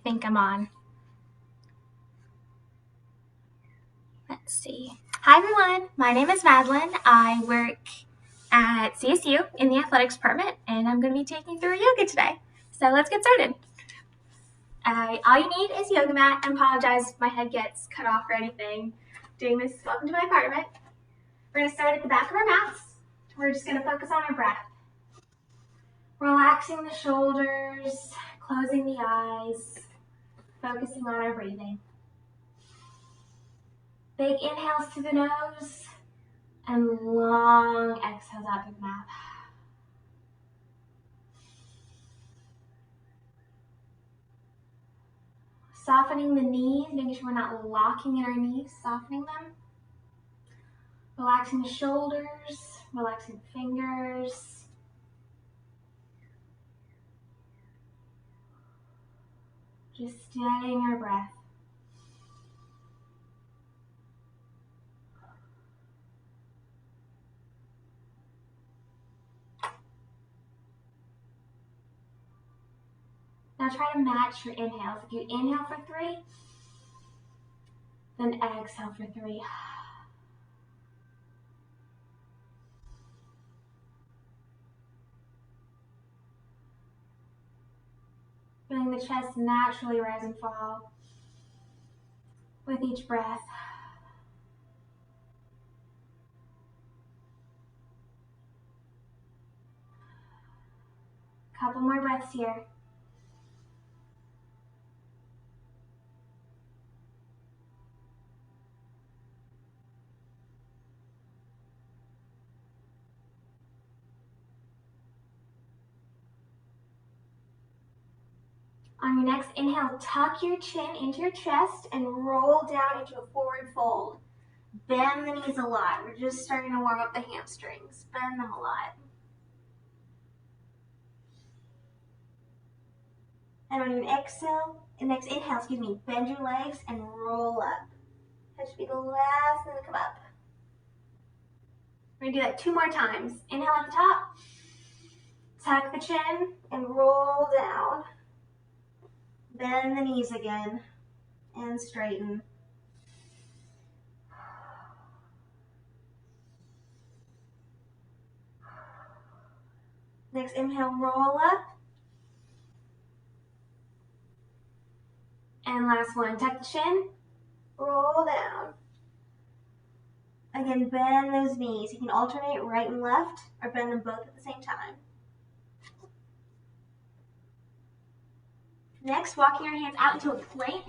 think I'm on. Let's see. Hi everyone, my name is Madeline. I work at CSU in the athletics department, and I'm going to be taking you through yoga today. So let's get started. All you need is yoga mat. I apologize if my head gets cut off or anything. Doing this, welcome to my apartment. We're going to start at the back of our mats. We're just going to focus on our breath. Relaxing the shoulders, closing the eyes, focusing on our breathing. Big inhales to the nose and long exhales out through the mouth. Softening the knees, making sure we're not locking in our knees, softening them. Relaxing the shoulders, relaxing the fingers. Just steadying our breath. Now try to match your inhales. If you inhale for 3, then exhale for 3. Feeling the chest naturally rise and fall with each breath. Couple more breaths here. On your next inhale, tuck your chin into your chest and roll down into a forward fold. Bend the knees a lot. We're just starting to warm up the hamstrings. Bend them a lot. And on your next inhale, bend your legs and roll up. That should be the last thing to come up. We're gonna do that 2 more times. Inhale at the top, tuck the chin and roll down. Bend the knees again and straighten. Next inhale, roll up. And last one, tuck the chin, roll down. Again, bend those knees. You can alternate right and left or bend them both at the same time. Next, walking our hands out into a plank.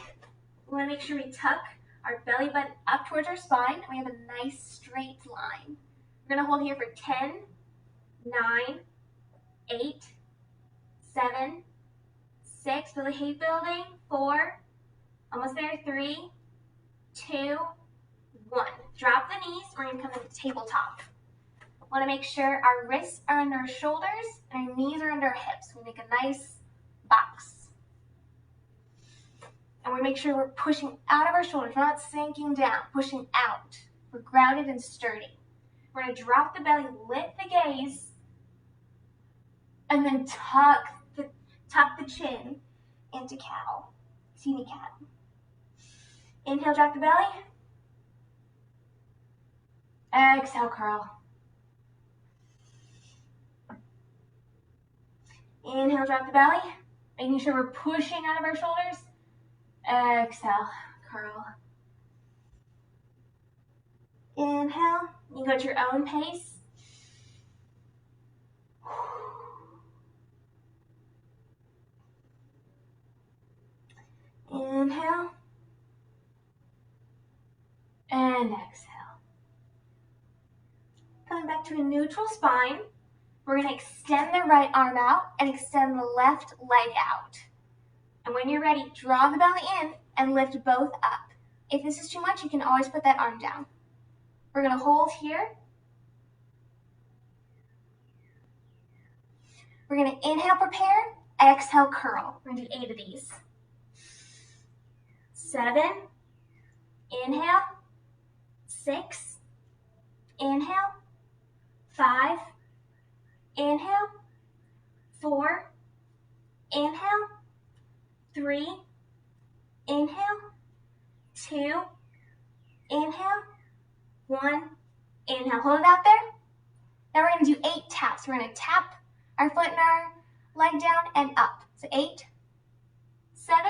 We want to make sure we tuck our belly button up towards our spine and we have a nice straight line. We're going to hold here for 10, 9, 8, 7, 6, feel the hip building, 4, almost there, 3, 2, 1. Drop the knees, we're going to come to the tabletop. Want to make sure our wrists are under our shoulders and our knees are under our hips. We make a nice box. And we make sure we're pushing out of our shoulders. We're not sinking down, pushing out. We're grounded and sturdy. We're going to drop the belly, lift the gaze, and then tuck the chin into cat. Inhale, drop the belly. Exhale, curl. Inhale, drop the belly. Making sure we're pushing out of our shoulders. Exhale, curl. Inhale, you go at your own pace. Inhale. And exhale. Coming back to a neutral spine. We're going to extend the right arm out and extend the left leg out. And when you're ready, draw the belly in and lift both up. If this is too much, you can always put that arm down. We're going to hold here. We're going to inhale, prepare, exhale, curl. We're going to do 8 of these. 7, inhale, 6, inhale, 5, inhale, 4, inhale, 3, inhale, 2, inhale, 1, inhale. Hold it out there. Now we're going to do 8 taps. We're going to tap our foot and our leg down and up. So 8, 7,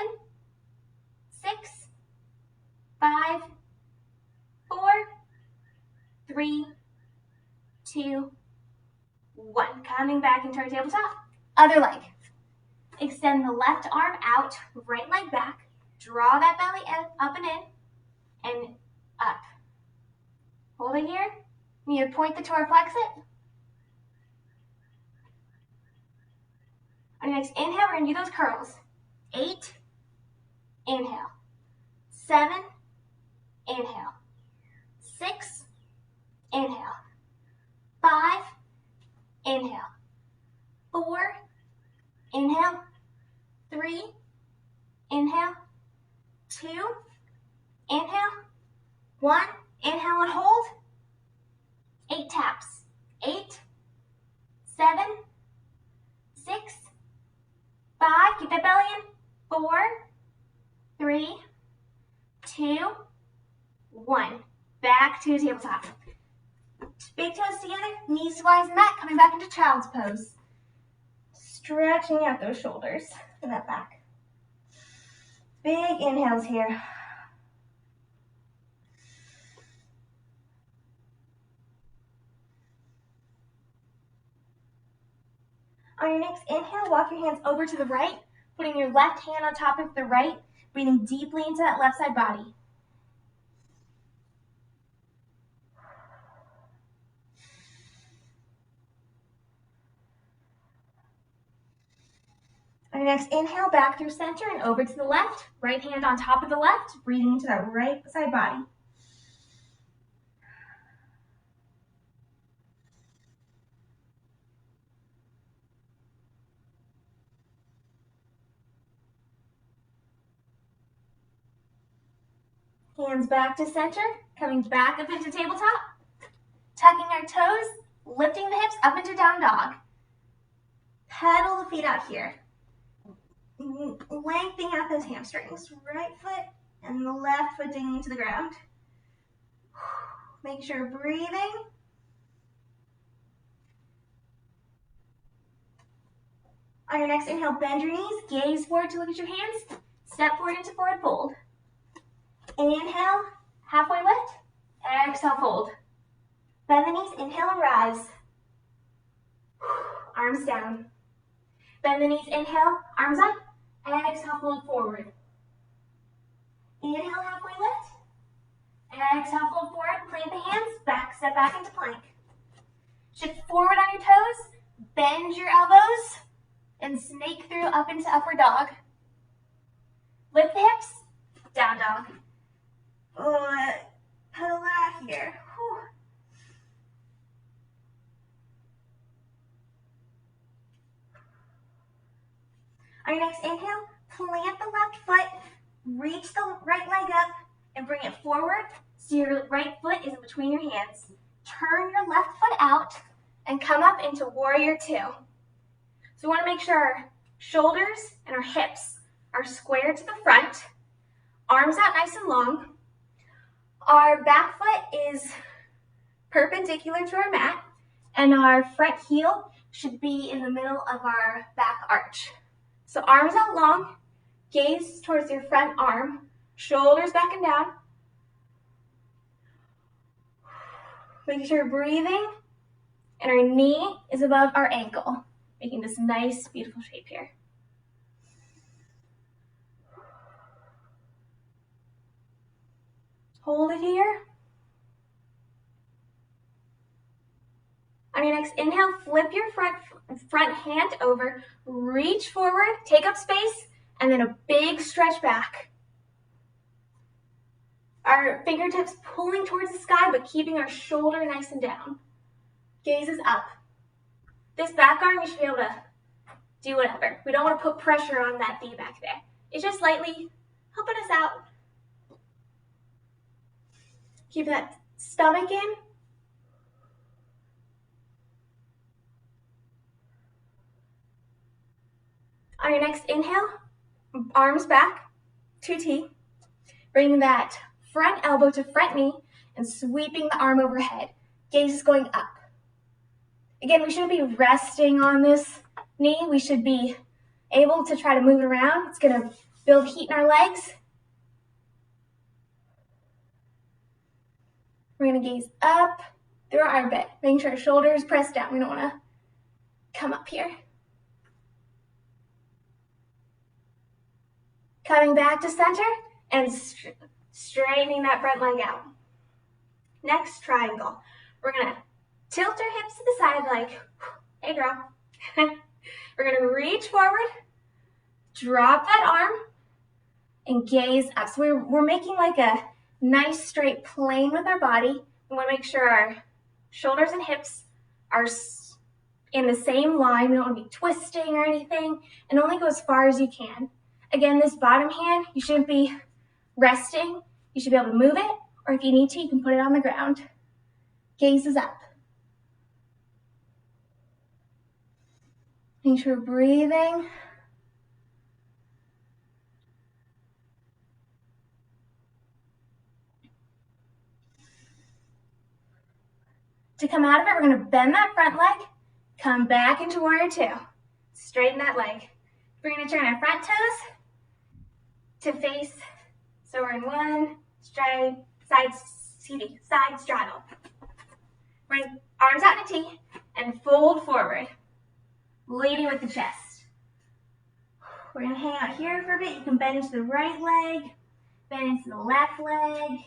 6, 5, 4, 3, 2, 1. Coming back into our tabletop. Other leg. Extend the left arm out, right leg back. Draw that belly up and in, and up. Hold it here. You point the toe or flex it. On your next inhale, we're going to do those curls. 8, inhale. 7, inhale. 6, inhale. 5, inhale. 4, inhale. 3, inhale. 2, inhale. 1, inhale and hold. 8 taps. 8, 7, 6, 5, keep that belly in. 4, 3, 2, 1. Back to tabletop. Big toes together, knees wide as mat, coming back into child's pose. Stretching out those shoulders and that back. Big inhales here. On your next inhale, walk your hands over to the right, putting your left hand on top of the right, breathing deeply into that left side body. On your next inhale, back through center and over to the left, right hand on top of the left, breathing into that right side body. Hands back to center, coming back up into tabletop. Tucking our toes, lifting the hips up into down dog. Pedal the feet out here. Lengthening out those hamstrings. Right foot and the left foot digging into the ground. Make sure you're breathing. On your next inhale, bend your knees, gaze forward to look at your hands. Step forward into forward fold. Inhale, halfway lift. Exhale, fold. Bend the knees, inhale and rise. Arms down. Bend the knees, inhale, arms up. Exhale, fold forward. Inhale, halfway lift. Exhale, fold forward. Plant the hands, back, step back into plank. Shift forward on your toes. Bend your elbows and snake through up into upward dog. Lift the hips, down dog. Pedal out here. Whew. On your next inhale, plant the left foot, reach the right leg up, and bring it forward so your right foot is in between your hands. Turn your left foot out and come up into warrior 2. So we want to make sure our shoulders and our hips are square to the front, arms out nice and long. Our back foot is perpendicular to our mat, and our front heel should be in the middle of our back arch. So arms out long, gaze towards your front arm, shoulders back and down. Making sure you're breathing, and our knee is above our ankle, making this nice, beautiful shape here. Hold it here. On your next inhale, flip your front hand over, reach forward, take up space, and then a big stretch back. Our fingertips pulling towards the sky, but keeping our shoulder nice and down. Gaze is up. This back arm, you should be able to do whatever. We don't want to put pressure on that V back there. It's just lightly helping us out. Keep that stomach in. On your next inhale, arms back, 2T. Bring that front elbow to front knee and sweeping the arm overhead. Gaze is going up. Again, we shouldn't be resting on this knee. We should be able to try to move it around. It's going to build heat in our legs. We're going to gaze up through our armpit, making sure our shoulders press down. We don't want to come up here. Coming back to center and straightening that front leg out. Next, triangle. We're going to tilt our hips to the side like, hey girl. We're going to reach forward, drop that arm, and gaze up. So we're making like a nice straight plane with our body. We want to make sure our shoulders and hips are in the same line. We don't want to be twisting or anything, and only go as far as you can. Again, this bottom hand, you shouldn't be resting. You should be able to move it, or if you need to, you can put it on the ground. Gaze is up. Make sure we're breathing. To come out of it, we're going to bend that front leg, come back into warrior two. Straighten that leg. We're going to turn our front toes to face. So we're in one, side straddle. Bring arms out in a T and fold forward, leading with the chest. We're going to hang out here for a bit. You can bend into the right leg, bend into the left leg.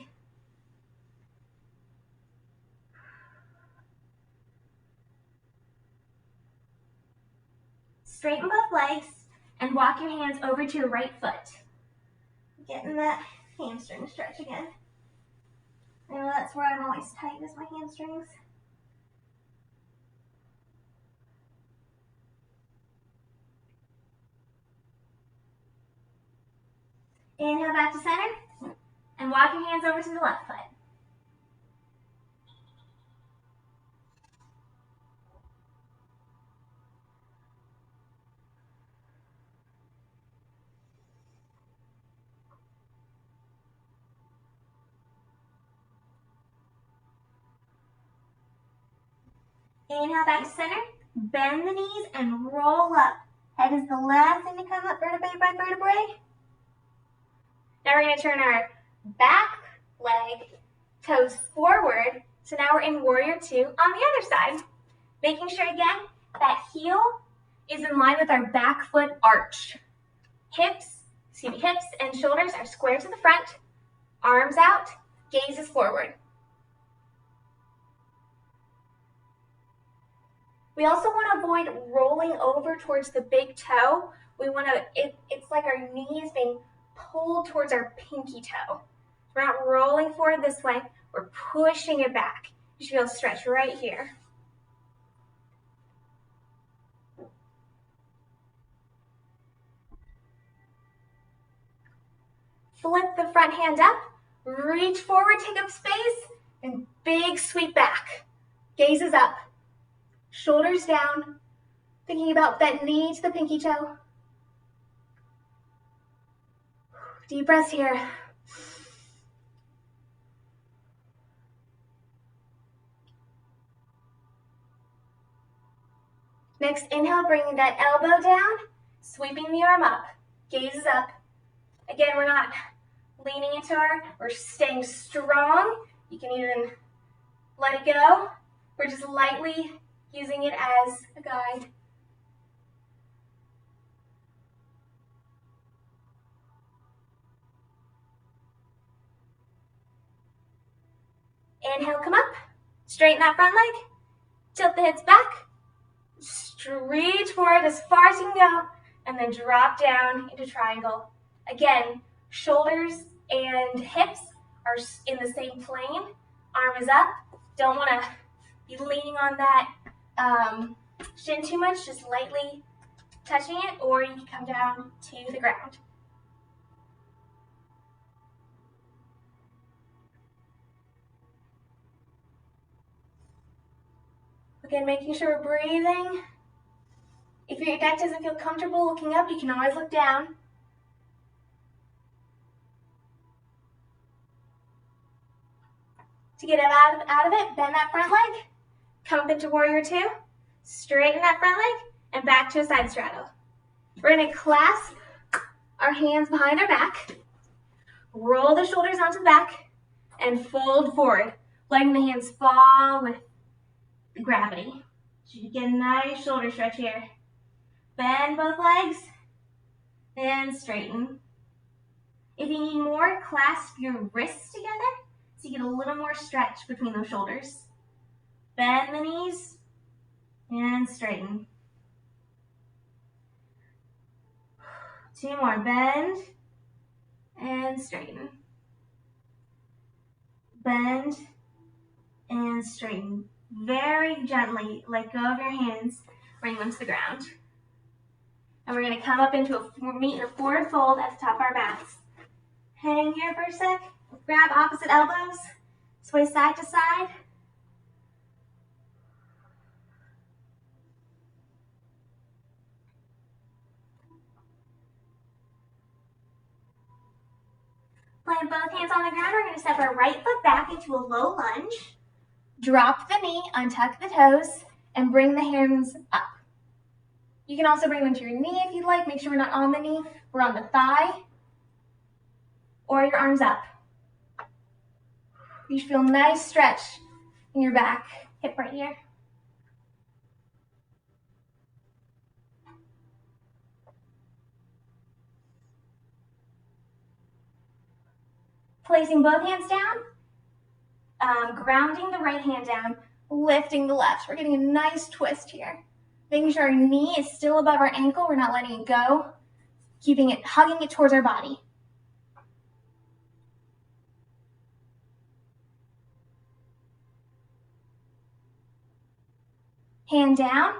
Straighten both legs and walk your hands over to your right foot. Getting that hamstring stretch again. I know that's where I'm always tight, is my hamstrings. Inhale back to center and walk your hands over to the left foot. Inhale back to center, bend the knees and roll up. Head is the last thing to come up, vertebrae by vertebrae. Now we're going to turn our back leg, toes forward. So now we're in warrior two on the other side. Making sure again, that heel is in line with our back foot arch. Hips and shoulders are square to the front, arms out, gaze is forward. We also want to avoid rolling over towards the big toe. We want to, it's like our knee is being pulled towards our pinky toe. We're not rolling forward this way, we're pushing it back. You should feel a stretch right here. Flip the front hand up, reach forward, take up space, and big sweep back. Gaze is up. Shoulders down, thinking about that knee to the pinky toe. Deep breaths here. Next, inhale, bringing that elbow down, sweeping the arm up. Gaze is up. Again, we're not leaning into we're staying strong. You can even let it go. We're just lightly using it as a guide. Inhale, come up, straighten that front leg, tilt the hips back, reach forward as far as you can go, and then drop down into triangle. Again, shoulders and hips are in the same plane, arm is up. Don't want to be leaning on that shin too much, just lightly touching it, or you can come down to the ground. Again, making sure we're breathing. If your neck doesn't feel comfortable looking up, you can always look down. To get out of it, bend that front leg, come up into warrior two, straighten that front leg, and back to a side straddle. We're gonna clasp our hands behind our back, roll the shoulders onto the back, and fold forward, letting the hands fall with gravity. So you get a nice shoulder stretch here. Bend both legs, and straighten. If you need more, clasp your wrists together so you get a little more stretch between those shoulders. Bend the knees, and straighten. Two more, bend, and straighten. Bend, and straighten. Very gently, let go of your hands, bring them to the ground. And we're gonna come up into meet in a forward fold at the top of our mats. Hang here for a sec, grab opposite elbows, sway side to side. Plant both hands on the ground, we're gonna step our right foot back into a low lunge. Drop the knee, untuck the toes, and bring the hands up. You can also bring them to your knee if you'd like. Make sure we're not on the knee, we're on the thigh, or your arms up. You should feel a nice stretch in your back, hip right here. Placing both hands down, grounding the right hand down, lifting the left. We're getting a nice twist here. Making sure our knee is still above our ankle. We're not letting it go. Keeping it, hugging it towards our body. Hand down.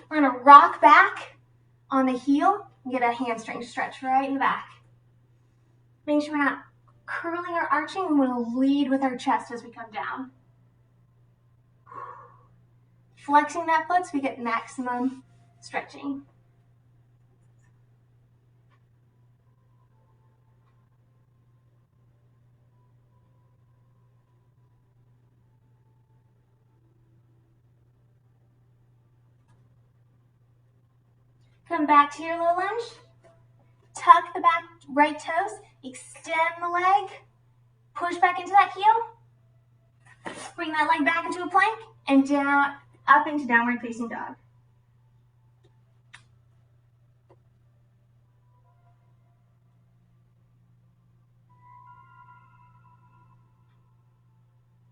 We're gonna rock back on the heel and get a hamstring stretch right in the back. Making sure we're not curling or arching, and we'll lead with our chest as we come down. Flexing that foot so we get maximum stretching. Come back to your low lunge. Tuck the back right toes, extend the leg, push back into that heel. Bring that leg back into a plank and down, up into downward facing dog.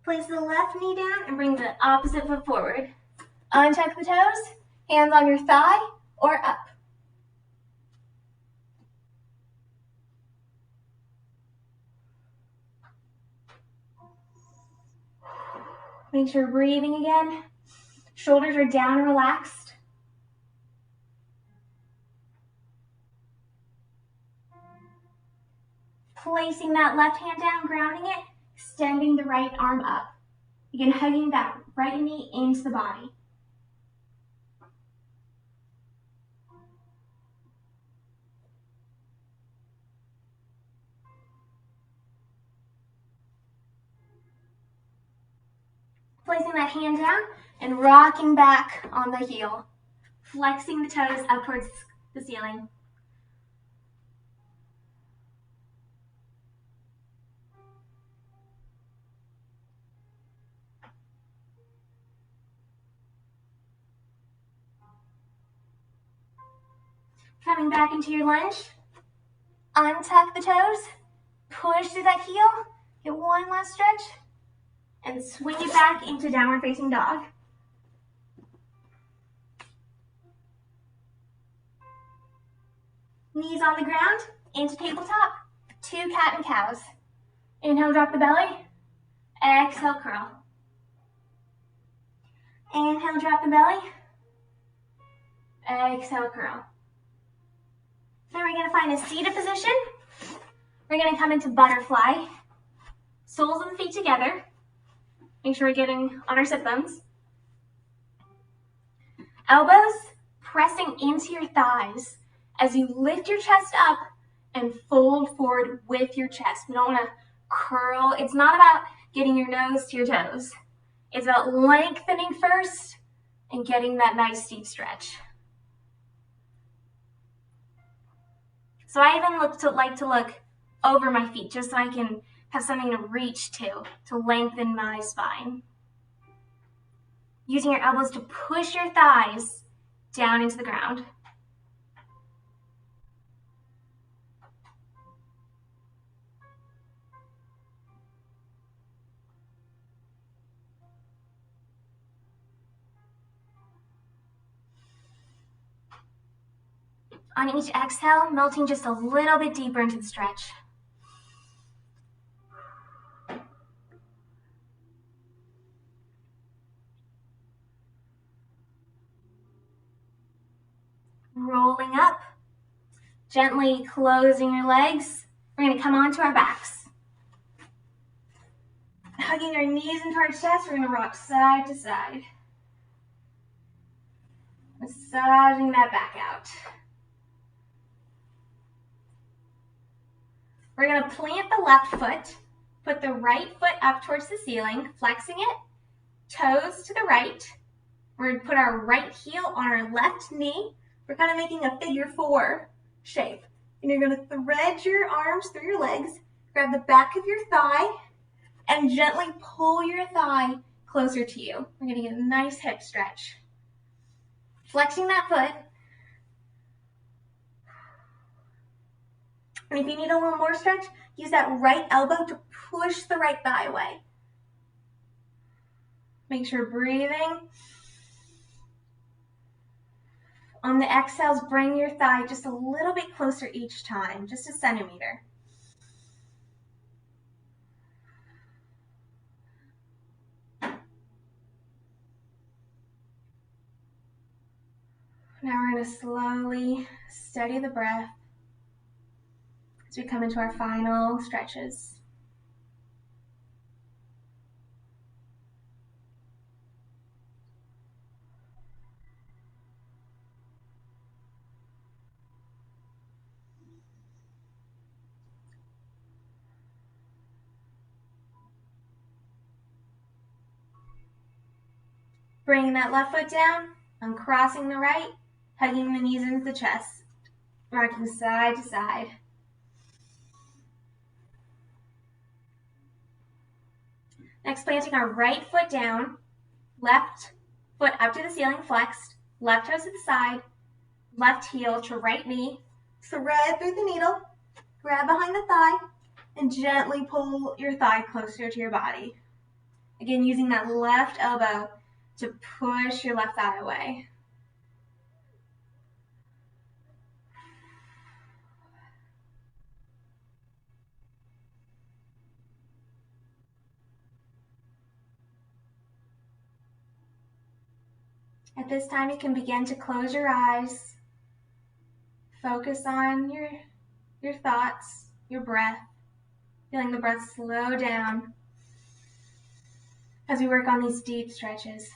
Place the left knee down and bring the opposite foot forward. Untuck the toes, hands on your thigh or up. Make sure you're breathing again. Shoulders are down and relaxed. Placing that left hand down, grounding it, extending the right arm up. Again, hugging that right knee into the body. Placing that hand down and rocking back on the heel. Flexing the toes up towards the ceiling. Coming back into your lunge. Untuck the toes. Push through that heel. Get one last stretch. And swing it back into downward facing dog. Knees on the ground, into tabletop, 2 cat and cows. Inhale, drop the belly. Exhale, curl. Inhale, drop the belly. Exhale, curl. Then we're gonna find a seated position. We're gonna come into butterfly. Soles of the feet together. Make sure we're getting on our sit bones. Elbows pressing into your thighs as you lift your chest up and fold forward with your chest. We don't want to curl. It's not about getting your nose to your toes. It's about lengthening first and getting that nice deep stretch. So I even like to look over my feet just so I can have something to reach to lengthen my spine. Using your elbows to push your thighs down into the ground. On each exhale, melting just a little bit deeper into the stretch. Rolling up, gently closing your legs. We're going to come onto our backs. Hugging our knees into our chest, we're going to rock side to side. Massaging that back out. We're going to plant the left foot, put the right foot up towards the ceiling, flexing it, toes to the right. We're going to put our right heel on our left knee. We're kind of making a figure 4 shape. And you're going to thread your arms through your legs, grab the back of your thigh, and gently pull your thigh closer to you. We're going to get a nice hip stretch. Flexing that foot. And if you need a little more stretch, use that right elbow to push the right thigh away. Make sure breathing. On the exhales, bring your thigh just a little bit closer each time, just a centimeter. Now we're going to slowly steady the breath as we come into our final stretches. Bringing that left foot down, uncrossing the right, hugging the knees into the chest, rocking side to side. Next, planting our right foot down, left foot up to the ceiling, flexed, left toes to the side, left heel to right knee, thread through the needle, grab behind the thigh, and gently pull your thigh closer to your body. Again, using that left elbow to push your left thigh away. At this time, you can begin to close your eyes. Focus on your thoughts, your breath, feeling the breath slow down as we work on these deep stretches.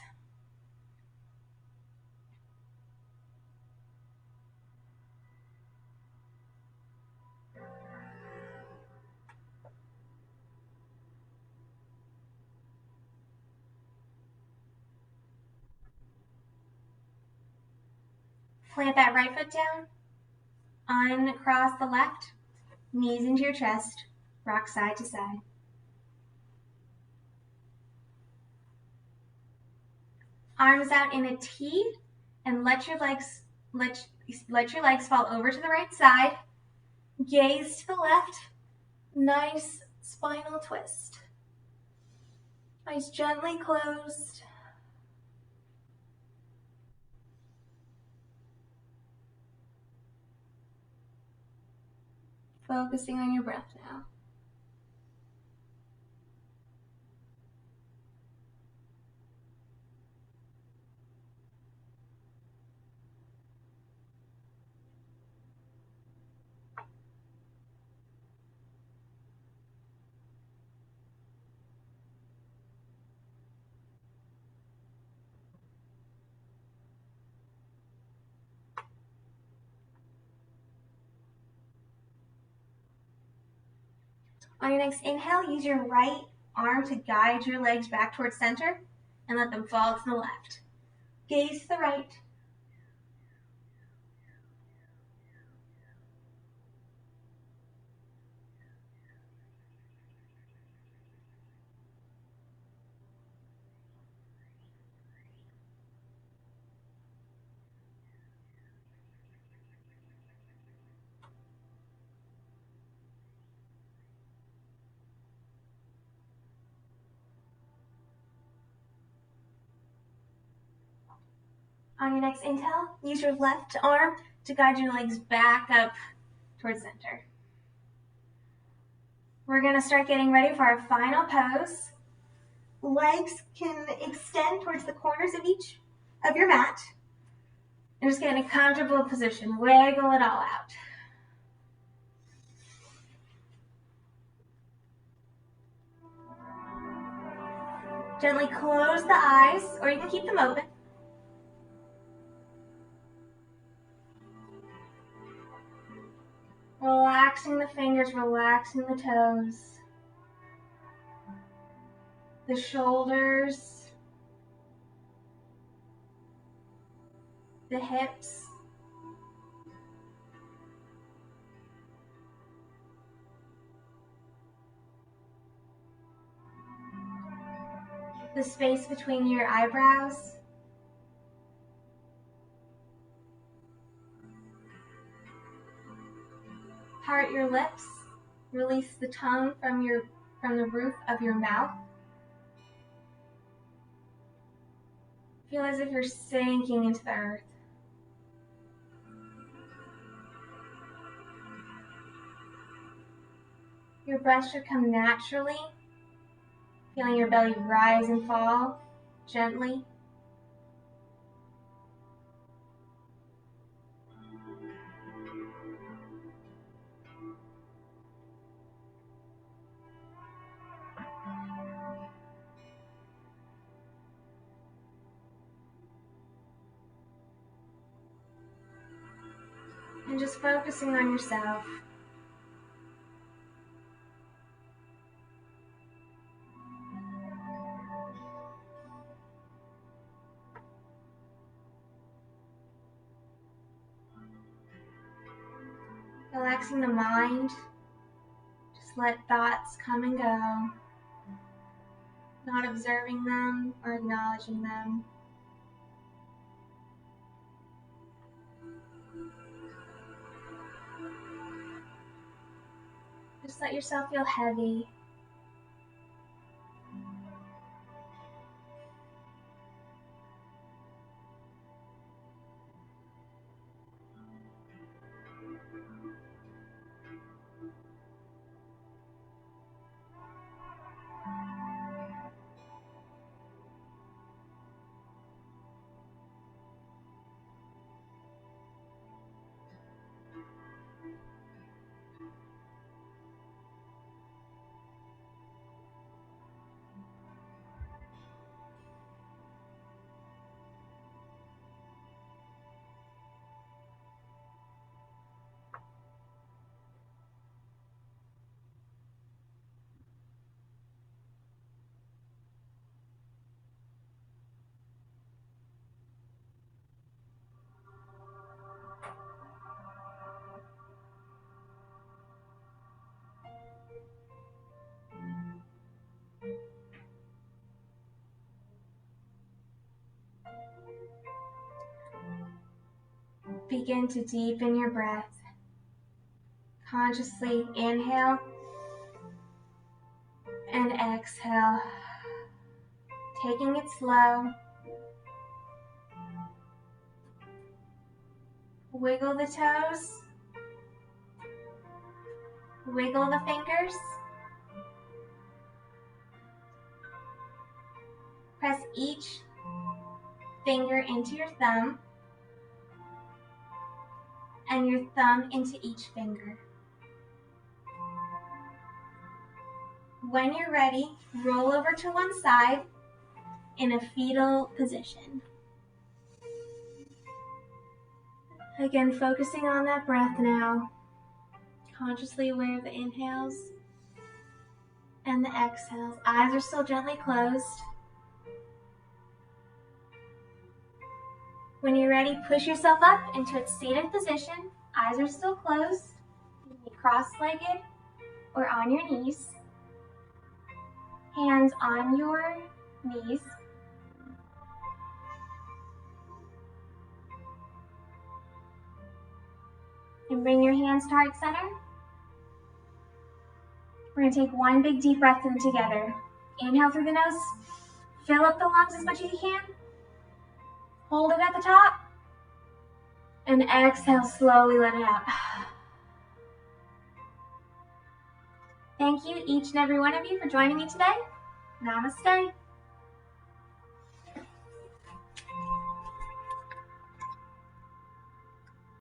Plant that right foot down, uncross the left, knees into your chest, rock side to side. Arms out in a T, and let your legs fall over to the right side. Gaze to the left. Nice spinal twist. Eyes gently closed. Focusing on your breath now. On your next inhale, use your right arm to guide your legs back towards center and let them fall to the left. Gaze to the right. On your next inhale, use your left arm to guide your legs back up towards center. We're going to start getting ready for our final pose. Legs can extend towards the corners of your mat. And just get in a comfortable position. Wiggle it all out. Gently close the eyes, or you can keep them open. Relaxing the fingers, relaxing the toes, the shoulders, the hips, the space between your eyebrows, part your lips, release the tongue from the roof of your mouth. Feel as if you're sinking into the earth. Your breath should come naturally, feeling your belly rise and fall gently. And just focusing on yourself. Relaxing the mind. Just let thoughts come and go. Not observing them or acknowledging them. Just let yourself feel heavy. Begin to deepen your breath. Consciously inhale and exhale. Taking it slow. Wiggle the toes. Wiggle the fingers. Press each finger into your thumb and your thumb into each finger. When you're ready, roll over to one side in a fetal position. Again, focusing on that breath now. Consciously aware of the inhales And the exhales. Eyes are still gently closed. When you're ready, push yourself up into a seated position. Eyes are still closed. You can be cross-legged or on your knees. Hands on your knees. And bring your hands to heart center. We're going to take one big deep breath in together. Inhale through the nose. Fill up the lungs as much as you can. Hold it at the top. And exhale, slowly let it out. Thank you, each and every one of you, for joining me today. Namaste.